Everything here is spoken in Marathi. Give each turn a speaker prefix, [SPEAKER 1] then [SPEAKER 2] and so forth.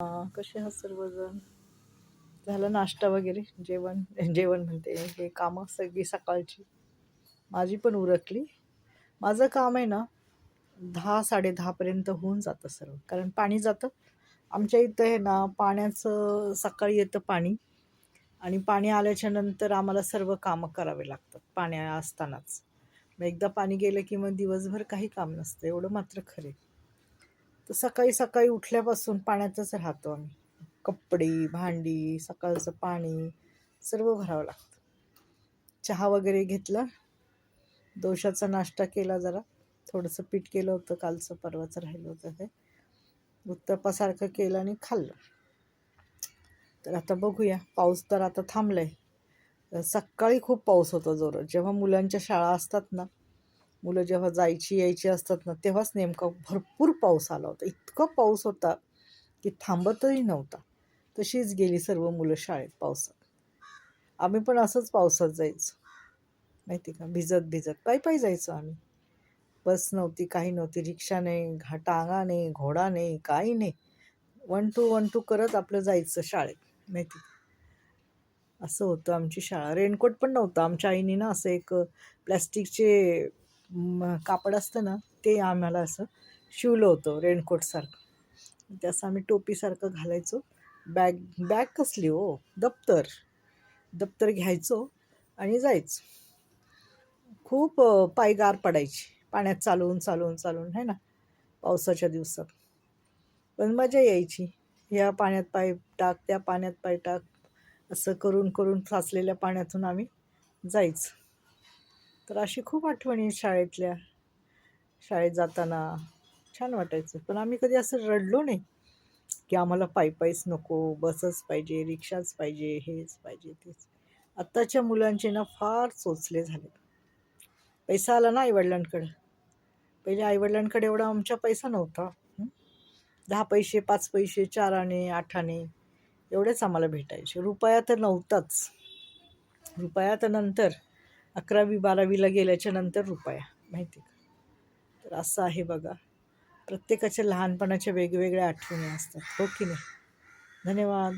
[SPEAKER 1] कसे आहात सर्वजण? झालं नाश्ता वगैरे? जेवण जेवण म्हणते, हे कामं सगळी सकाळची माझी पण उरकली. माझं काम आहे ना 10-10:30 पर्यंत होऊन जातं सर्व, कारण पाणी जातं आमच्या इथं. आहे ना पाण्याचं सकाळी येतं पाणी, आणि पाणी आल्याच्या नंतर आम्हाला सर्व कामं करावे लागतात पाण्या असतानाच. मग एकदा पाणी गेलं की मग दिवसभर काही काम नसतं, एवढं मात्र खरे. तर सकाळी सकाळी उठल्यापासून पाण्यातच राहतो आम्ही. कपडे, भांडी, सकाळचं पाणी सर्व भरावं लागतं. चहा वगैरे घेतला, दोशाचा नाश्ता केला, जरा थोडंसं पीठ केलं होतं कालचं परवाचं राहिलं होतं ते उत्तप्पासारखं केलं आणि खाल्लं. तर आता बघूया, पाऊस तर आता थांबलाय. सकाळी खूप पाऊस होतो जोरात, जेव्हा मुलांच्या शाळा असतात ना, मुलं जेव्हा जायची यायची असतात ना, तेव्हाच नेमका भरपूर पाऊस आला होता. इतका पाऊस होता की थांबतही नव्हता. तशीच गेली सर्व मुलं शाळेत पावसात. आम्ही पण असंच पावसात जायचो माहिती का, भिजत भिजत पायी पायी जायचो आम्ही. बस नव्हती, काही नव्हती, रिक्षा नाही, टांगा नाही, घोडा नाही, काही नाही. 1-2 करत आपलं जायचं शाळेत माहिती. असं होतं आमची शाळा. रेनकोट पण नव्हतं. आमच्या आईने ना असं एक प्लॅस्टिकचे कापड असतं ना, ते आम्हाला असं शिवलं होतं रेनकोटसारखं. ते असं आम्ही टोपीसारखं घालायचो. बॅग बॅग कसली हो, दप्तर दप्तर घ्यायचो आणि जायचो. खूप पाय गार पडायची पाण्यात चालवून चालवून चालवून, है ना, पावसाच्या दिवसात. पण मजा यायची. या पाण्यात पाय टाक, त्या पाण्यात पाय टाक, असं करून करून साचलेल्या पाण्यातून आम्ही जायचं. तर अशी खूप आठवणी आहेत शाळेतल्या. शाळेत जाताना छान वाटायचं, पण आम्ही कधी असं रडलो नाही की आम्हाला पायी पायीच नको, बसच पाहिजे, रिक्षाच पाहिजे, हेच पाहिजे, तेच. आत्ताच्या मुलांचे ना फार चोचले झाले. पैसा आला ना आईवडिलांकडं. पहिले आईवडिलांकडे एवढा आमच्या पैसा नव्हता. 10 पैसे, 5 पैसे, 4 आणे, 8 आणे एवढेच आम्हाला भेटायचे. रुपया तर नव्हताच. रुपया तर नंतर 11वी-12वीला गेल्याच्या नंतर रुपया, माहिती का. तर असं आहे बघा, प्रत्येकाच्या लहानपणाच्या वेगवेगळ्या आठवणी असतात, हो की नाही. धन्यवाद.